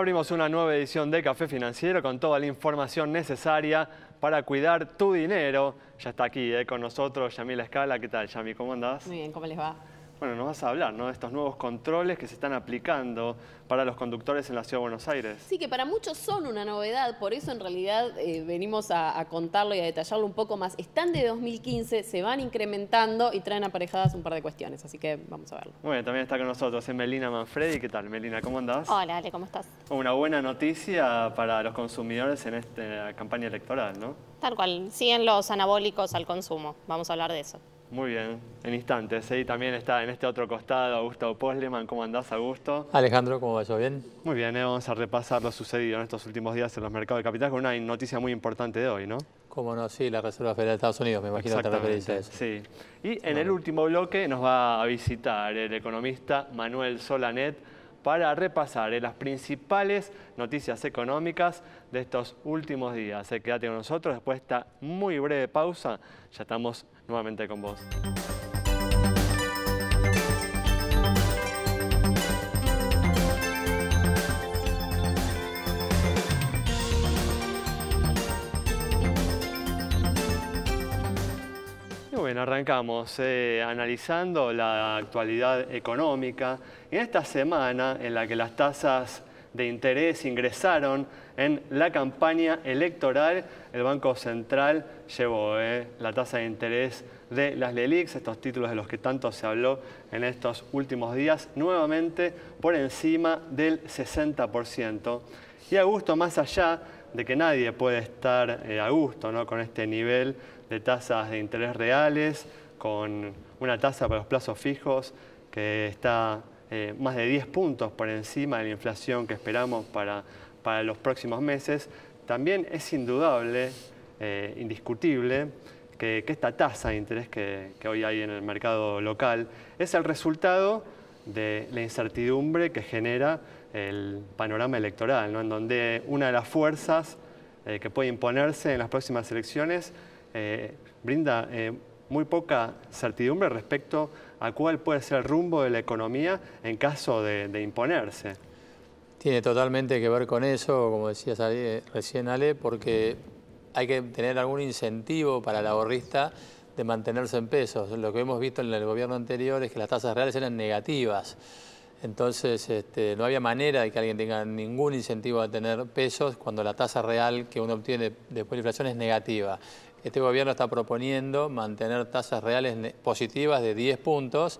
Abrimos una nueva edición de Café Financiero con toda la información necesaria para cuidar tu dinero. Ya está aquí con nosotros Yamila Escala. ¿Qué tal, Yami? ¿Cómo andás? Muy bien, ¿cómo les va? Bueno, nos vas a hablar, ¿no?, de estos nuevos controles que se están aplicando para los conductores en la Ciudad de Buenos Aires. Sí, que para muchos son una novedad, por eso en realidad venimos a contarlo y a detallarlo un poco más. Están de 2015, se van incrementando y traen aparejadas un par de cuestiones, así que vamos a verlo. Muy bien, también está con nosotros Melina Manfredi. ¿Qué tal, Melina? ¿Cómo andás? Hola, Ale, ¿cómo estás? Una buena noticia para los consumidores en esta campaña electoral, ¿no? Tal cual, siguen los anabólicos al consumo, vamos a hablar de eso. Muy bien, en instantes. Y también está en este otro costado Augusto Posleman. ¿Cómo andás, Augusto? Alejandro, ¿cómo va? ¿Yo bien? Muy bien, vamos a repasar lo sucedido en estos últimos días en los mercados de capitales con una noticia muy importante de hoy, ¿no? Cómo no, sí, la Reserva Federal de Estados Unidos, me imagino que te referís a eso. Sí. Y en el último bloque nos va a visitar el economista Manuel Solanet para repasar las principales noticias económicas de estos últimos días. Quédate con nosotros, después de esta muy breve pausa, ya estamos nuevamente con vos. Muy bien, arrancamos analizando la actualidad económica. En esta semana en la que las tasas de interés ingresaron en la campaña electoral, el Banco Central llevó la tasa de interés de las LELIQs, estos títulos de los que tanto se habló en estos últimos días, nuevamente por encima del 60%. Y a gusto, más allá de que nadie puede estar a gusto, ¿no?, con este nivel de tasas de interés reales, con una tasa para los plazos fijos que está más de 10 puntos por encima de la inflación que esperamos para los próximos meses, también es indudable, indiscutible, que esta tasa de interés que hoy hay en el mercado local es el resultado de la incertidumbre que genera el panorama electoral, ¿no?, en donde una de las fuerzas que puede imponerse en las próximas elecciones brinda muy poca certidumbre respecto a cuál puede ser el rumbo de la economía en caso de imponerse. Tiene totalmente que ver con eso, como decías recién, Ale, porque hay que tener algún incentivo para el ahorrista de mantenerse en pesos. Lo que hemos visto en el gobierno anterior es que las tasas reales eran negativas. Entonces no había manera de que alguien tenga ningún incentivo a tener pesos cuando la tasa real que uno obtiene después de la inflación es negativa. Este gobierno está proponiendo mantener tasas reales positivas de 10 puntos,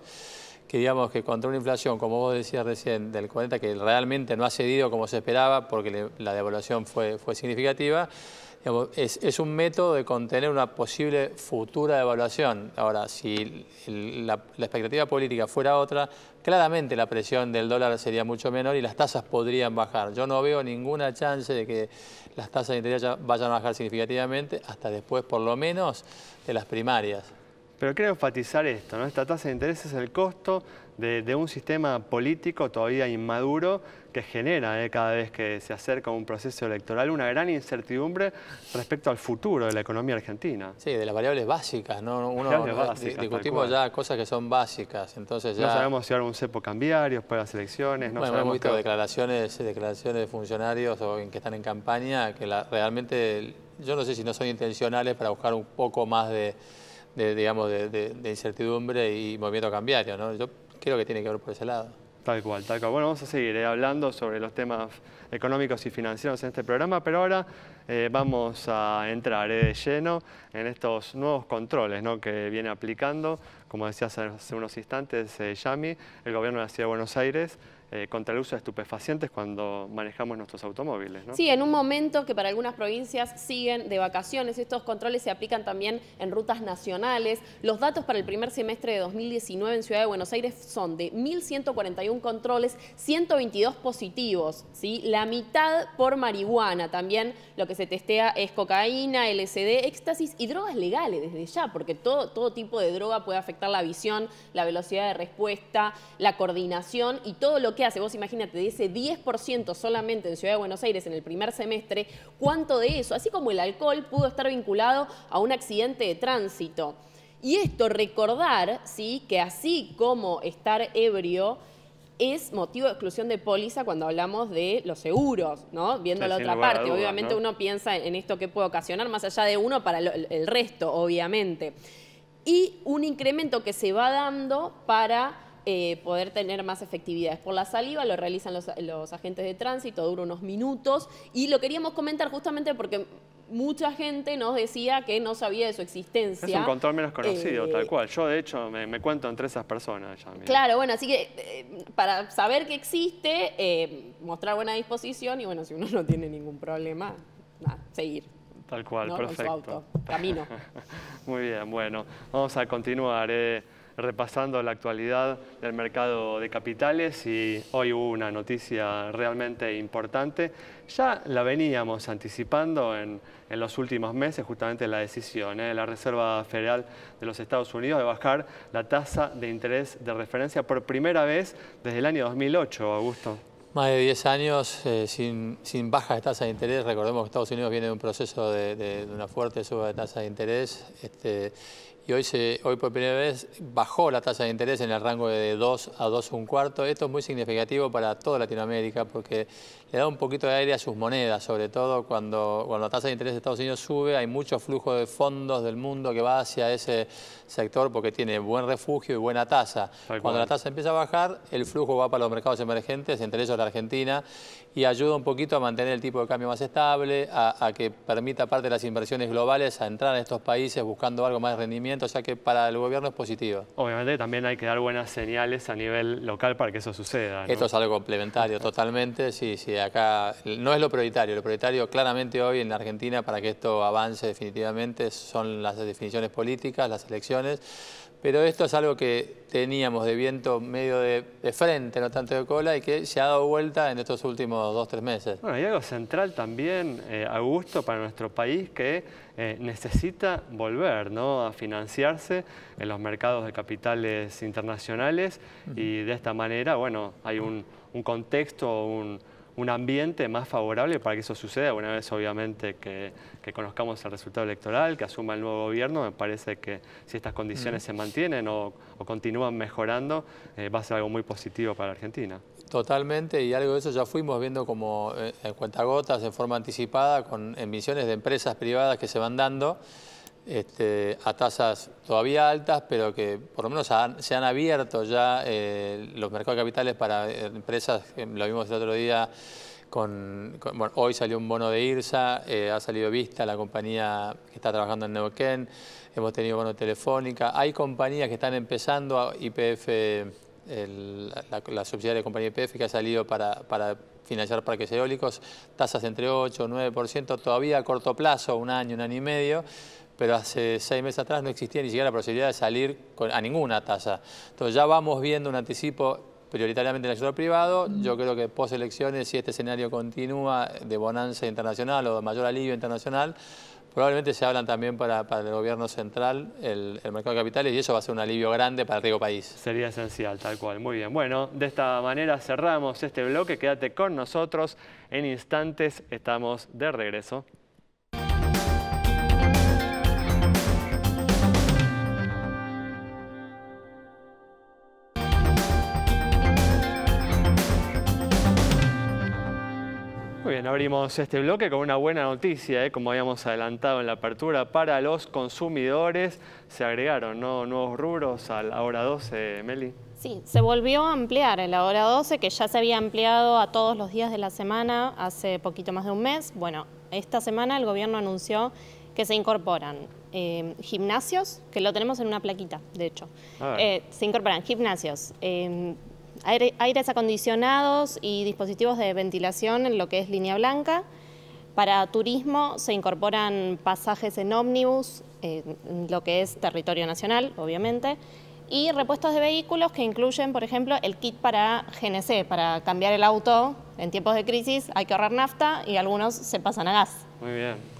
que digamos que contra una inflación, como vos decías recién, del 40, que realmente no ha cedido como se esperaba porque la devaluación fue significativa, digamos, es un método de contener una posible futura devaluación. Ahora, si la expectativa política fuera otra, claramente la presión del dólar sería mucho menor y las tasas podrían bajar. Yo no veo ninguna chance de que las tasas de interés vayan a bajar significativamente hasta después, por lo menos, de las primarias. Pero quiero enfatizar esto, ¿no? Esta tasa de interés es el costo de un sistema político todavía inmaduro que genera cada vez que se acerca un proceso electoral una gran incertidumbre respecto al futuro de la economía argentina. Sí, de las variables básicas, ¿no? Discutimos ya cosas que son básicas, entonces ya... No sabemos si habrá un cepo cambiario después de las elecciones. Bueno, hemos visto declaraciones de funcionarios que están en campaña que realmente, yo no sé si no son intencionales para buscar un poco más de incertidumbre y movimiento cambiario, ¿no? Yo creo que tiene que ver por ese lado. Tal cual, tal cual. Bueno, vamos a seguir hablando sobre los temas económicos y financieros en este programa, pero ahora vamos a entrar de lleno en estos nuevos controles, ¿no?, que viene aplicando, como decías hace unos instantes, Yami, el gobierno de la Ciudad de Buenos Aires, contra el uso de estupefacientes cuando manejamos nuestros automóviles, ¿no? Sí, en un momento que para algunas provincias siguen de vacaciones. Estos controles se aplican también en rutas nacionales. Los datos para el primer semestre de 2019 en Ciudad de Buenos Aires son de 1.141 controles, 122 positivos, ¿sí? La mitad por marihuana. También lo que se testea es cocaína, LSD, éxtasis y drogas legales desde ya, porque todo tipo de droga puede afectar la visión, la velocidad de respuesta, la coordinación y todo lo que hace. Vos imagínate, de ese 10% solamente en Ciudad de Buenos Aires en el primer semestre, ¿cuánto de eso? Así como el alcohol pudo estar vinculado a un accidente de tránsito. Y esto, recordar, ¿sí?, que así como estar ebrio es motivo de exclusión de póliza cuando hablamos de los seguros, ¿no? Viendo la sin otra lugar a parte. dudas, Obviamente ¿no? uno piensa en esto que puede ocasionar, más allá de uno, para el resto, obviamente. Y un incremento que se va dando para poder tener más efectividades. Por la saliva lo realizan los agentes de tránsito, dura unos minutos, y lo queríamos comentar justamente porque mucha gente nos decía que no sabía de su existencia. Es un control menos conocido, tal cual. Yo, de hecho, me cuento entre esas personas ya. Mira. Claro, bueno, así que para saber que existe, mostrar buena disposición y bueno, si uno no tiene ningún problema, nada, seguir. Tal cual, ¿no? perfecto. Con su auto, camino. Muy bien, bueno, vamos a continuar repasando la actualidad del mercado de capitales y hoy hubo una noticia realmente importante. Ya la veníamos anticipando en los últimos meses, justamente la decisión de la Reserva Federal de los Estados Unidos de bajar la tasa de interés de referencia por primera vez desde el año 2008, Augusto. Más de 10 años sin baja de tasa de interés. Recordemos que Estados Unidos viene de un proceso de una fuerte suba de tasa de interés. Y hoy por primera vez bajó la tasa de interés en el rango de 2 a 2,25. Esto es muy significativo para toda Latinoamérica porque le da un poquito de aire a sus monedas, sobre todo cuando la tasa de interés de Estados Unidos sube, hay mucho flujo de fondos del mundo que va hacia ese sector porque tiene buen refugio y buena tasa. Cuando la tasa empieza a bajar, el flujo va para los mercados emergentes, entre ellos la Argentina, y ayuda un poquito a mantener el tipo de cambio más estable, a que permita parte de las inversiones globales a entrar en estos países buscando algo más de rendimiento, o sea que para el gobierno es positivo. Obviamente también hay que dar buenas señales a nivel local para que eso suceda, ¿no? Esto es algo complementario totalmente, sí, acá no es lo prioritario claramente hoy en la Argentina para que esto avance definitivamente son las definiciones políticas, las elecciones, pero esto es algo que teníamos de viento medio de frente, no tanto de cola, y que se ha dado vuelta en estos últimos 2 o 3 meses. Bueno, hay algo central también, Augusto, para nuestro país que necesita volver, ¿no?, a financiarse en los mercados de capitales internacionales y de esta manera, bueno, hay un contexto, un ambiente más favorable para que eso suceda. Una vez, obviamente, que conozcamos el resultado electoral, que asuma el nuevo gobierno, me parece que si estas condiciones se mantienen o continúan mejorando, va a ser algo muy positivo para la Argentina. Totalmente, y algo de eso ya fuimos viendo como en cuentagotas, en forma anticipada, con emisiones de empresas privadas que se van dando a tasas todavía altas, pero que por lo menos se han abierto ya los mercados de capitales para empresas, lo vimos el otro día, bueno, hoy salió un bono de IRSA, ha salido Vista, la compañía que está trabajando en Neuquén, hemos tenido bono de Telefónica, hay compañías que están empezando, YPF, la subsidiaria de compañía YPF que ha salido para financiar parques eólicos, tasas entre 8 o 9%, todavía a corto plazo, un año y medio, pero hace 6 meses atrás no existía ni siquiera la posibilidad de salir a ninguna tasa. Entonces ya vamos viendo un anticipo prioritariamente en el sector privado. Yo creo que post elecciones, si este escenario continúa de bonanza internacional o de mayor alivio internacional, probablemente se hablan también para el gobierno central el mercado de capitales y eso va a ser un alivio grande para el riego país. Sería esencial, tal cual. Muy bien. Bueno, de esta manera cerramos este bloque. Quédate con nosotros. En instantes estamos de regreso. Muy bien, abrimos este bloque con una buena noticia, como habíamos adelantado en la apertura, para los consumidores. Se agregaron, ¿no?, nuevos rubros a la hora 12, Meli. Sí, se volvió a ampliar en la hora 12, que ya se había ampliado a todos los días de la semana hace poquito más de un mes. Bueno, esta semana el gobierno anunció que se incorporan gimnasios, que lo tenemos en una plaquita, de hecho. Se incorporan gimnasios, aires acondicionados y dispositivos de ventilación en lo que es línea blanca. Para turismo se incorporan pasajes en ómnibus, en lo que es territorio nacional, obviamente, y repuestos de vehículos que incluyen, por ejemplo, el kit para GNC, para cambiar el auto en tiempos de crisis. Hay que ahorrar nafta y algunos se pasan a gas. Muy bien.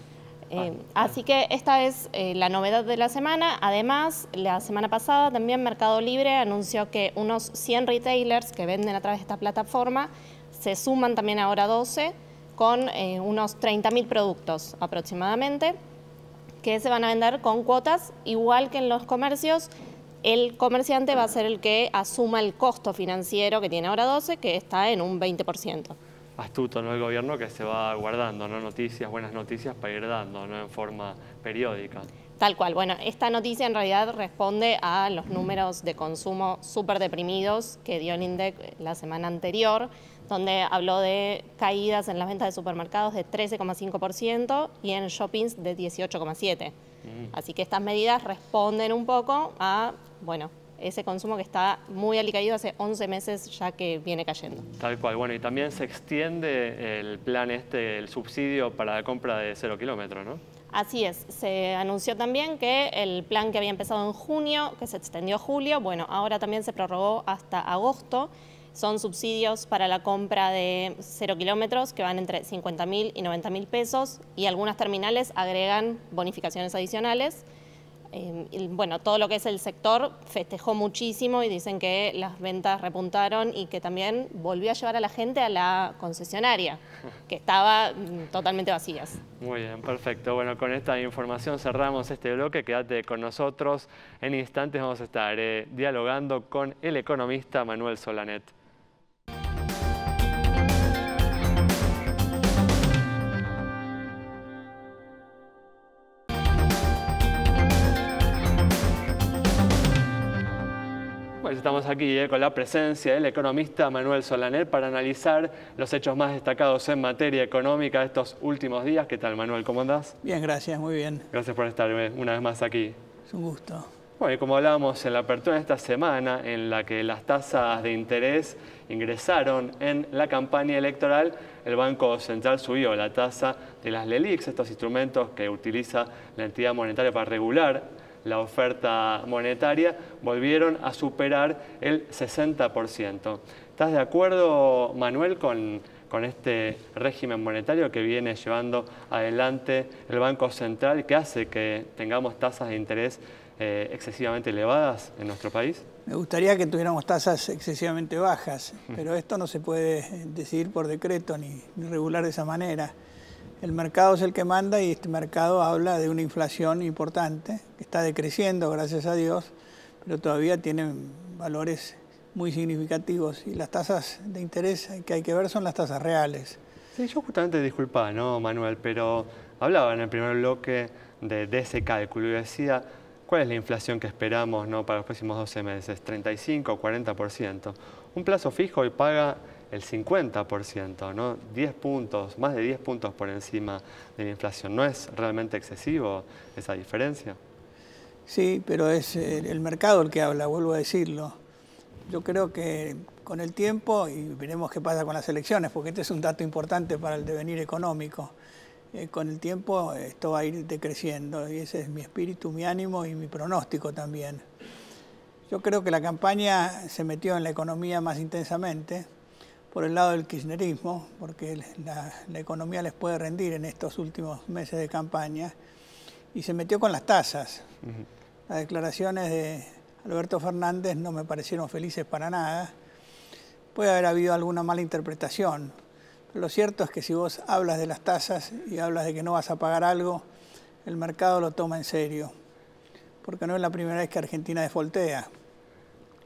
Así que esta es la novedad de la semana. Además, la semana pasada también Mercado Libre anunció que unos 100 retailers que venden a través de esta plataforma se suman también a hora 12 con unos 30.000 productos aproximadamente que se van a vender con cuotas, igual que en los comercios. el comerciante va a ser el que asuma el costo financiero que tiene Hora 12, que está en un 20%. Astuto, ¿no? El gobierno que se va guardando, ¿no? Noticias, buenas noticias para ir dando, ¿no? En forma periódica. Tal cual. Bueno, esta noticia en realidad responde a los números de consumo súper deprimidos que dio el INDEC la semana anterior, donde habló de caídas en las ventas de supermercados de 13,5% y en shoppings de 18,7%. Así que estas medidas responden un poco a, bueno, ese consumo que está muy alicaído hace 11 meses ya que viene cayendo. Tal cual. Bueno, y también se extiende el plan el subsidio para la compra de 0 kilómetros, ¿no? Así es, se anunció también que el plan que había empezado en junio, que se extendió a julio, bueno, ahora también se prorrogó hasta agosto. Son subsidios para la compra de 0 kilómetros que van entre 50.000 y 90.000 pesos y algunas terminales agregan bonificaciones adicionales. Bueno, todo lo que es el sector festejó muchísimo y dicen que las ventas repuntaron y que también volvió a llevar a la gente a la concesionaria, que estaba totalmente vacías. Muy bien, perfecto. Bueno, con esta información cerramos este bloque. Quédate con nosotros. En instantes vamos a estar dialogando con el economista Manuel Solanet. Pues estamos aquí con la presencia del economista Manuel Solanet para analizar los hechos más destacados en materia económica de estos últimos días. ¿Qué tal, Manuel? ¿Cómo andás? Bien, gracias, muy bien. Gracias por estar una vez más aquí. Es un gusto. Bueno, y como hablábamos en la apertura de esta semana, en la que las tasas de interés ingresaron en la campaña electoral, el Banco Central subió la tasa de las LELIQs, estos instrumentos que utiliza la entidad monetaria para regular la oferta monetaria, volvieron a superar el 60%. ¿Estás de acuerdo, Manuel, con este régimen monetario que viene llevando adelante el Banco Central y que hace que tengamos tasas de interés excesivamente elevadas en nuestro país? Me gustaría que tuviéramos tasas excesivamente bajas, pero esto no se puede decidir por decreto ni regular de esa manera. El mercado es el que manda y este mercado habla de una inflación importante que está decreciendo, gracias a Dios, pero todavía tiene valores muy significativos y las tasas de interés que hay que ver son las tasas reales. Sí, yo justamente, disculpa, ¿no, Manuel? Pero hablaba en el primer bloque de ese cálculo y decía, ¿cuál es la inflación que esperamos, ¿no, para los próximos 12 meses? 35 o 40%. Un plazo fijo y paga el 50%, ¿no? 10 puntos, más de 10 puntos por encima de la inflación. ¿No es realmente excesivo esa diferencia? Sí, pero es el mercado el que habla, vuelvo a decirlo. Yo creo que con el tiempo, y veremos qué pasa con las elecciones, porque este es un dato importante para el devenir económico, con el tiempo esto va a ir decreciendo y ese es mi espíritu, mi ánimo y mi pronóstico también. Yo creo que la campaña se metió en la economía más intensamente por el lado del kirchnerismo, porque la economía les puede rendir en estos últimos meses de campaña, y se metió con las tasas. Las declaraciones de Alberto Fernández no me parecieron felices para nada. Puede haber habido alguna mala interpretación, pero lo cierto es que si vos hablas de las tasas y hablas de que no vas a pagar algo, el mercado lo toma en serio, porque no es la primera vez que Argentina defoltea.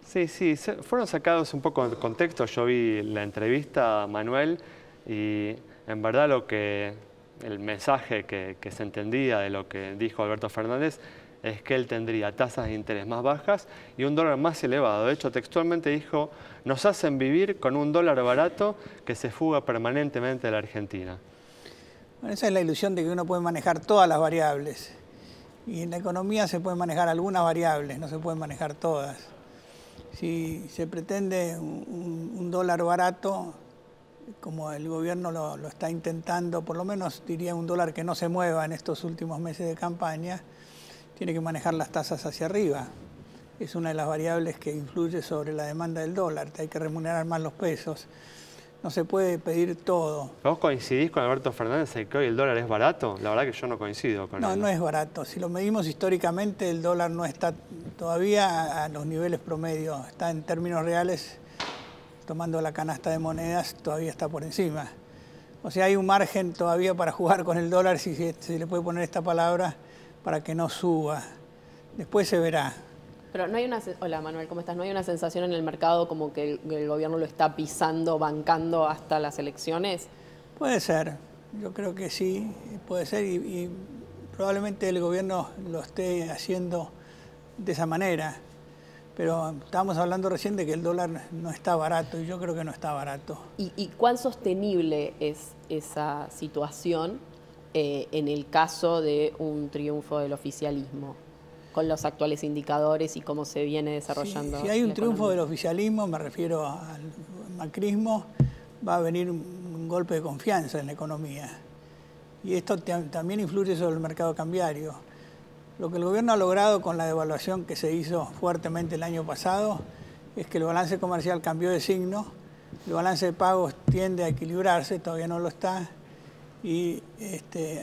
Sí, fueron sacados un poco de contexto. Yo vi la entrevista, Manuel, y en verdad el mensaje que se entendía de lo que dijo Alberto Fernández es que él tendría tasas de interés más bajas y un dólar más elevado. De hecho, textualmente dijo, nos hacen vivir con un dólar barato que se fuga permanentemente de la Argentina. Bueno, esa es la ilusión de que uno puede manejar todas las variables. Y en la economía se pueden manejar algunas variables, no se pueden manejar todas. Si se pretende un dólar barato, como el gobierno lo está intentando, por lo menos diría un dólar que no se mueva en estos últimos meses de campaña, tiene que manejar las tasas hacia arriba. Es una de las variables que influye sobre la demanda del dólar. Hay que remunerar más los pesos. No se puede pedir todo. ¿Vos coincidís con Alberto Fernández en que hoy el dólar es barato? La verdad que yo no coincido con él. No es barato. Si lo medimos históricamente, el dólar no está todavía a los niveles promedios. Está en términos reales, tomando la canasta de monedas, todavía está por encima. O sea, hay un margen todavía para jugar con el dólar, si se le puede poner esta palabra, para que no suba. Después se verá. Pero no hay hola Manuel, ¿cómo estás? ¿No hay una sensación en el mercado como que el gobierno lo está pisando, bancando hasta las elecciones? Puede ser, yo creo que sí, puede ser y probablemente el gobierno lo esté haciendo de esa manera. Pero estábamos hablando recién de que el dólar no está barato y yo creo que no está barato. ¿Y cuán sostenible es esa situación en el caso de un triunfo del oficialismo, con los actuales indicadores y cómo se viene desarrollando? Si hay un triunfo del oficialismo, me refiero al macrismo, va a venir un golpe de confianza en la economía. Y esto también influye sobre el mercado cambiario. Lo que el gobierno ha logrado con la devaluación que se hizo fuertemente el año pasado es que el balance comercial cambió de signo, el balance de pagos tiende a equilibrarse, todavía no lo está, y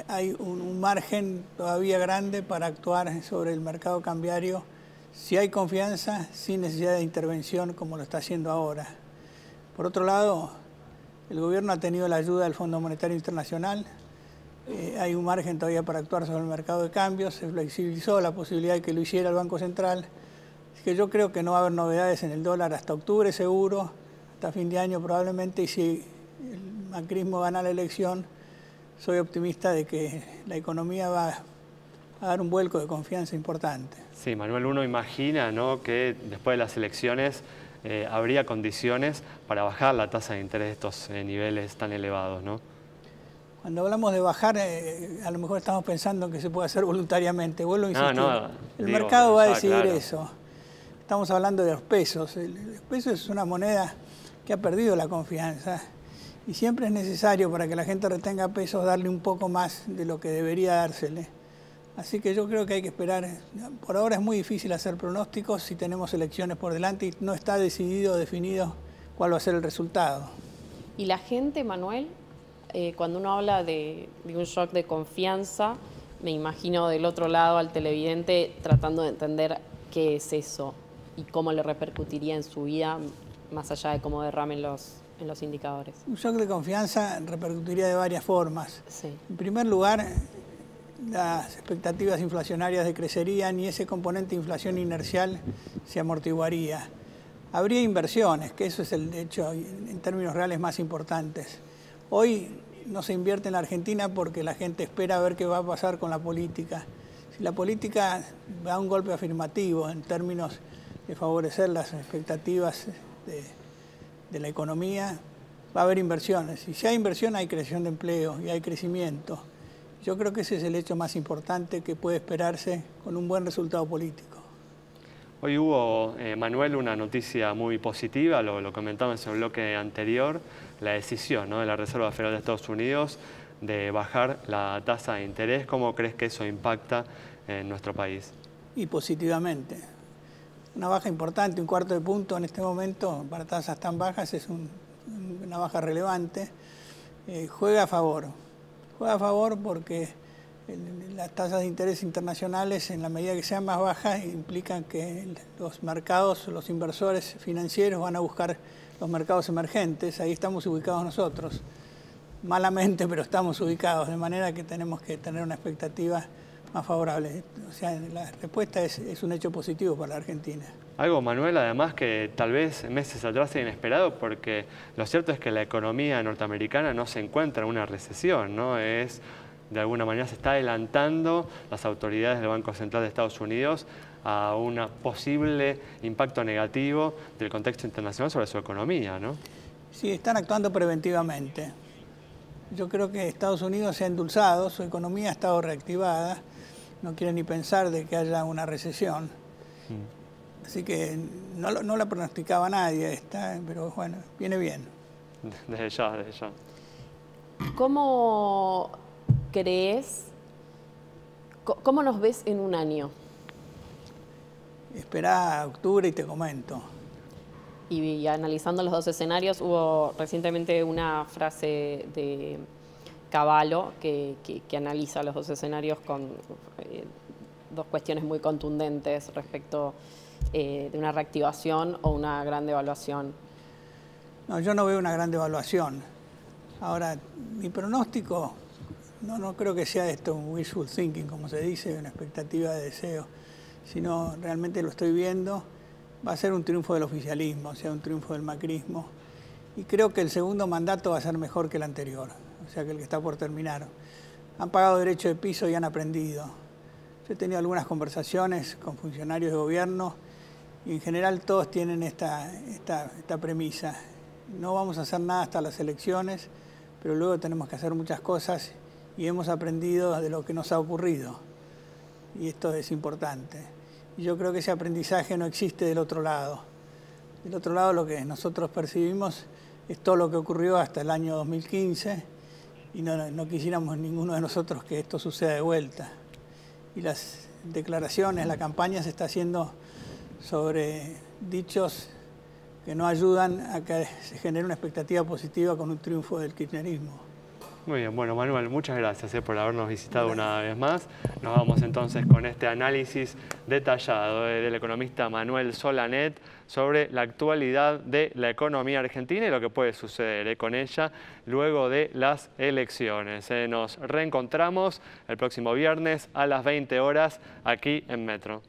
hay un margen todavía grande para actuar sobre el mercado cambiario si hay confianza, sin necesidad de intervención como lo está haciendo ahora. Por otro lado, el gobierno ha tenido la ayuda del Fondo Monetario Internacional. Hay un margen todavía para actuar sobre el mercado de cambios, se flexibilizó la posibilidad de que lo hiciera el Banco Central. Así que yo creo que no va a haber novedades en el dólar hasta octubre seguro, hasta fin de año probablemente, y si el macrismo gana la elección, soy optimista de que la economía va a dar un vuelco de confianza importante. Sí, Manuel, uno imagina, ¿no?, que después de las elecciones habría condiciones para bajar la tasa de interés de estos niveles tan elevados, ¿no? Cuando hablamos de bajar, a lo mejor estamos pensando que se puede hacer voluntariamente. Vuelvo a insistir. El mercado va a decidir eso. Estamos hablando de los pesos. El peso es una moneda que ha perdido la confianza y siempre es necesario para que la gente retenga pesos darle un poco más de lo que debería dársele. Así que yo creo que hay que esperar. Por ahora es muy difícil hacer pronósticos si tenemos elecciones por delante y no está definido cuál va a ser el resultado. ¿Y la gente, Manuel? Cuando uno habla de un shock de confianza, me imagino del otro lado al televidente tratando de entender qué es eso y cómo le repercutiría en su vida, más allá de cómo derramen en los indicadores. Un shock de confianza repercutiría de varias formas. Sí. En primer lugar, las expectativas inflacionarias decrecerían y ese componente de inflación inercial se amortiguaría. Habría inversiones, que eso es el hecho en términos reales más importantes. Hoy no se invierte en la Argentina porque la gente espera a ver qué va a pasar con la política. Si la política da un golpe afirmativo en términos de favorecer las expectativas de la economía, va a haber inversiones. Y si hay inversión hay creación de empleo y hay crecimiento. Yo creo que ese es el hecho más importante que puede esperarse con un buen resultado político. Hoy hubo, Manuel, una noticia muy positiva, lo comentamos en el bloque anterior, la decisión, ¿no?, de la Reserva Federal de Estados Unidos de bajar la tasa de interés. ¿Cómo crees que eso impacta en nuestro país? Y positivamente. Una baja importante, 1/4 de punto en este momento, para tasas tan bajas es una baja relevante. Juega a favor porque las tasas de interés internacionales, en la medida que sean más bajas, implican que los mercados, los inversores financieros van a buscar los mercados emergentes. Ahí estamos ubicados nosotros. Malamente, pero estamos ubicados, de manera que tenemos que tener una expectativa más favorable. O sea, la respuesta es un hecho positivo para la Argentina. Algo, Manuel, además que tal vez meses atrás era inesperado, porque lo cierto es que la economía norteamericana no se encuentra en una recesión, ¿no? De alguna manera se está adelantando las autoridades del Banco Central de Estados Unidos a un posible impacto negativo del contexto internacional sobre su economía, ¿no? Sí, están actuando preventivamente. Yo creo que Estados Unidos se ha endulzado, su economía ha estado reactivada, no quiere ni pensar de que haya una recesión. Así que no la pronosticaba nadie esta, pero bueno, viene bien. Desde ya. ¿Cómo crees, cómo nos ves en un año? Esperá a octubre y te comento. Y analizando los dos escenarios, hubo recientemente una frase de Cavallo que analiza los dos escenarios con dos cuestiones muy contundentes respecto de una reactivación o una gran devaluación. No, yo no veo una gran devaluación. Ahora, mi pronóstico no creo que sea esto un wishful thinking, como se dice, una expectativa de deseo. sino realmente lo estoy viendo, va a ser un triunfo del oficialismo, o sea, un triunfo del macrismo. Y creo que el segundo mandato va a ser mejor que el anterior, o sea, que el que está por terminar. Han pagado derecho de piso y han aprendido. Yo he tenido algunas conversaciones con funcionarios de gobierno y en general todos tienen esta premisa. No vamos a hacer nada hasta las elecciones, pero luego tenemos que hacer muchas cosas y hemos aprendido de lo que nos ha ocurrido. Y esto es importante. Y yo creo que ese aprendizaje no existe del otro lado. Del otro lado lo que nosotros percibimos es todo lo que ocurrió hasta el año 2015 y no quisiéramos ninguno de nosotros que esto suceda de vuelta. Y las declaraciones, la campaña se está haciendo sobre dichos que no ayudan a que se genere una expectativa positiva con un triunfo del kirchnerismo. Muy bien, bueno Manuel, muchas gracias por habernos visitado una vez más. Nos vamos entonces con este análisis detallado del economista Manuel Solanet sobre la actualidad de la economía argentina y lo que puede suceder con ella luego de las elecciones. Nos reencontramos el próximo viernes a las 20 horas aquí en Metro.